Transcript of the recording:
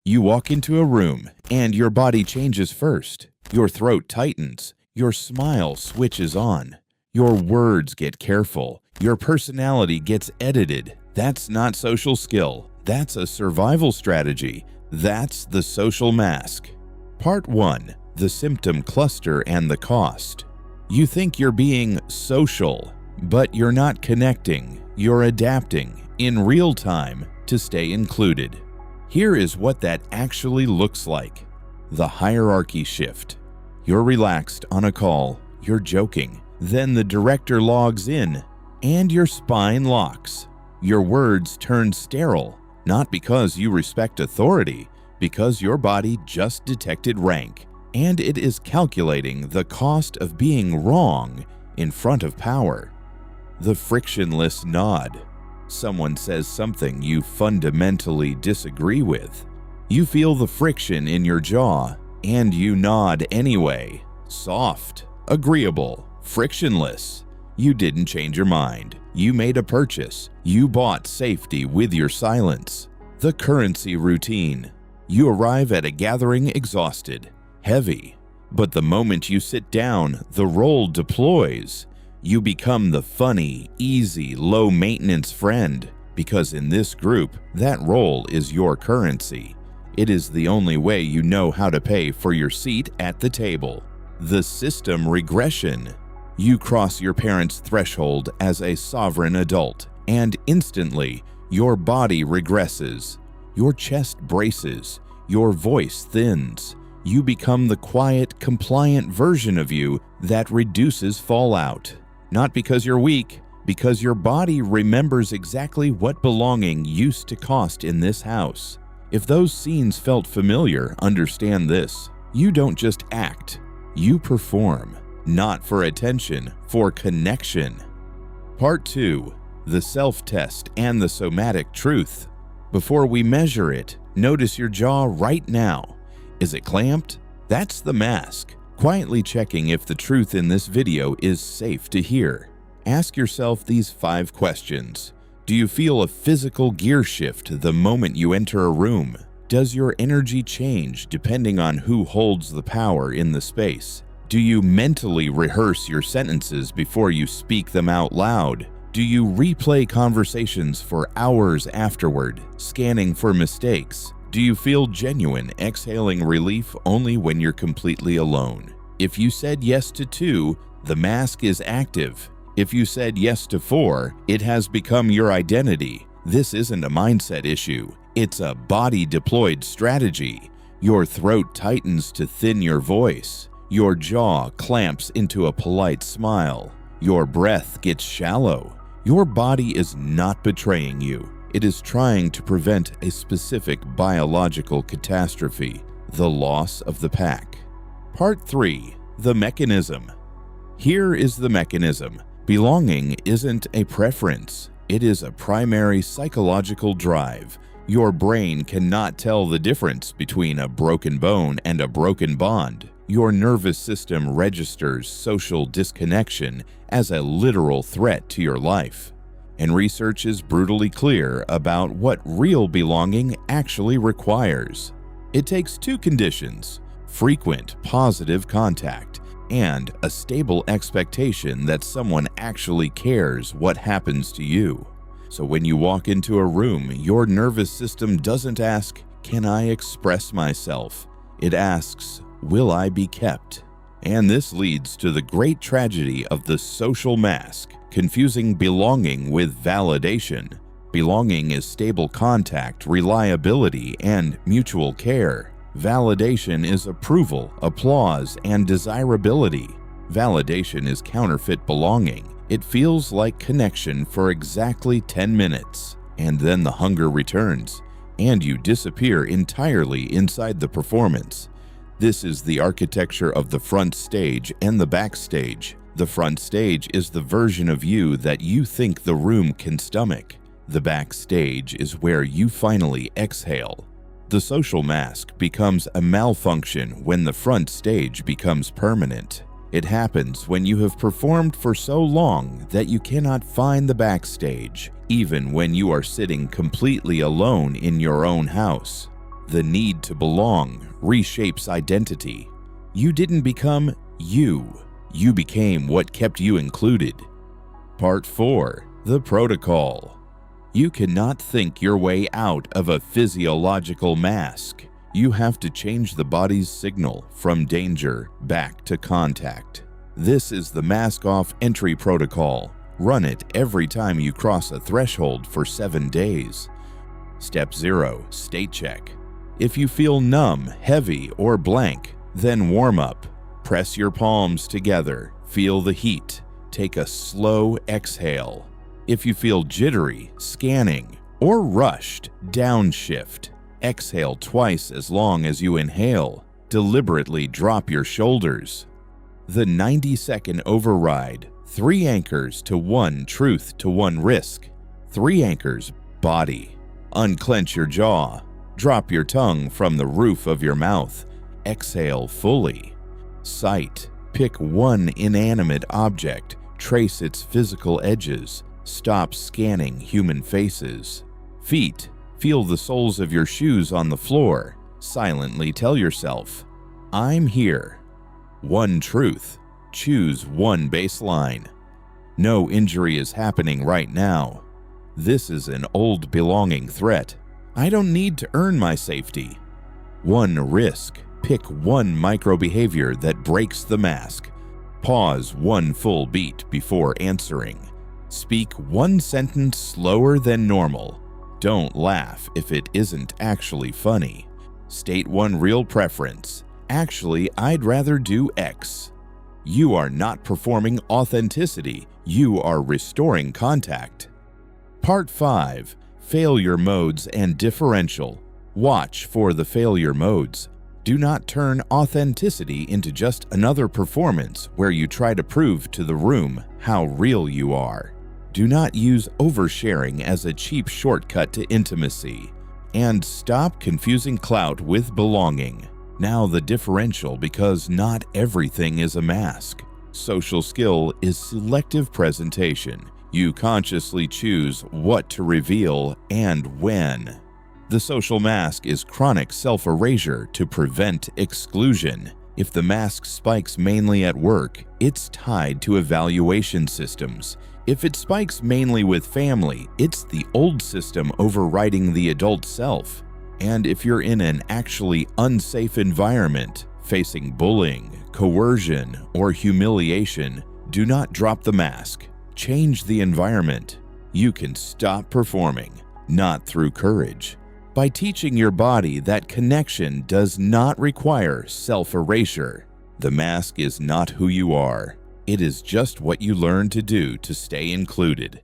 You walk into a room, and your body changes first. Your throat tightens. Your smile switches on. Your words get careful. Your personality gets edited. That's not social skill. That's a survival strategy. That's the social mask. Part 1. The symptom cluster and the cost. You think you're being social, but you're not connecting. You're adapting in real time to stay included. Here is what that actually looks like. The hierarchy shift. You're relaxed on a call. You're joking. Then the director logs in, and your spine locks. Your words turn sterile, not because you respect authority, because your body just detected rank, and it is calculating the cost of being wrong in front of power. The frictionless nod. Someone says something you fundamentally disagree with. You feel the friction in your jaw, and you nod anyway. Soft, agreeable, frictionless. You didn't change your mind. You made a purchase. You bought safety with your silence. The currency routine. You arrive at a gathering exhausted, heavy. But the moment you sit down, the role deploys. You become the funny, easy, low-maintenance friend, because in this group, that role is your currency. It is the only way you know how to pay for your seat at the table. The system regression. You cross your parents' threshold as a sovereign adult, and instantly, your body regresses. Your chest braces. Your voice thins. You become the quiet, compliant version of you that reduces fallout. Not because you're weak, because your body remembers exactly what belonging used to cost in this house. If those scenes felt familiar, understand this. You don't just act, you perform. Not for attention, for connection. Part 2. The self-test and the somatic truth. Before we measure it, notice your jaw right now. Is it clamped? That's the mask. Quietly checking if the truth in this video is safe to hear. Ask yourself these 5 questions. Do you feel a physical gear shift the moment you enter a room? Does your energy change depending on who holds the power in the space? Do you mentally rehearse your sentences before you speak them out loud? Do you replay conversations for hours afterward, scanning for mistakes? Do you feel genuine, exhaling relief only when you're completely alone? If you said yes to 2, the mask is active. If you said yes to 4, it has become your identity. This isn't a mindset issue. It's a body-deployed strategy. Your throat tightens to thin your voice. Your jaw clamps into a polite smile. Your breath gets shallow. Your body is not betraying you. It is trying to prevent a specific biological catastrophe, the loss of the pack. Part 3. The mechanism. Here is the mechanism. Belonging isn't a preference. It is a primary psychological drive. Your brain cannot tell the difference between a broken bone and a broken bond. Your nervous system registers social disconnection as a literal threat to your life. And research is brutally clear about what real belonging actually requires. It takes 2 conditions: frequent positive contact and a stable expectation that someone actually cares what happens to you. So when you walk into a room, your nervous system doesn't ask, "Can I express myself?" It asks, "Will I be kept?" And this leads to the great tragedy of the social mask, confusing belonging with validation. Belonging is stable contact, reliability, and mutual care. Validation is approval, applause, and desirability. Validation is counterfeit belonging. It feels like connection for exactly 10 minutes, and then the hunger returns, and you disappear entirely inside the performance. This is the architecture of the front stage and the backstage. The front stage is the version of you that you think the room can stomach. The backstage is where you finally exhale. The social mask becomes a malfunction when the front stage becomes permanent. It happens when you have performed for so long that you cannot find the backstage, even when you are sitting completely alone in your own house. The need to belong reshapes identity. You didn't become you. You became what kept you included. Part 4. The Protocol. You cannot think your way out of a physiological mask. You have to change the body's signal from danger back to contact. This is the mask-off entry protocol. Run it every time you cross a threshold for 7 days. Step 0. State check. If you feel numb, heavy, or blank, then warm up. Press your palms together. Feel the heat. Take a slow exhale. If you feel jittery, scanning, or rushed, downshift. Exhale twice as long as you inhale. Deliberately drop your shoulders. The 90-second override. 3 anchors to 1 truth to 1 risk. 3 anchors, body. Unclench your jaw. Drop your tongue from the roof of your mouth. Exhale fully. Sight. Pick one inanimate object. Trace its physical edges. Stop scanning human faces. Feet. Feel the soles of your shoes on the floor. Silently tell yourself, I'm here. 1 truth. Choose 1 baseline. No injury is happening right now. This is an old belonging threat. I don't need to earn my safety. 1 risk. Pick 1 micro-behavior that breaks the mask. Pause 1 full beat before answering. Speak 1 sentence slower than normal. Don't laugh if it isn't actually funny. State 1 real preference. Actually, I'd rather do X. You are not performing authenticity. You are restoring contact. Part 5. Failure modes and differential. Watch for the failure modes. Do not turn authenticity into just another performance where you try to prove to the room how real you are. Do not use oversharing as a cheap shortcut to intimacy. And stop confusing clout with belonging. Now the differential, because not everything is a mask. Social skill is selective presentation. You consciously choose what to reveal and when. The social mask is chronic self-erasure to prevent exclusion. If the mask spikes mainly at work, it's tied to evaluation systems. If it spikes mainly with family, it's the old system overriding the adult self. And if you're in an actually unsafe environment, facing bullying, coercion, or humiliation, do not drop the mask. Change the environment. You can stop performing, not through courage. By teaching your body that connection does not require self-erasure. The mask is not who you are. It is just what you learn to do to stay included.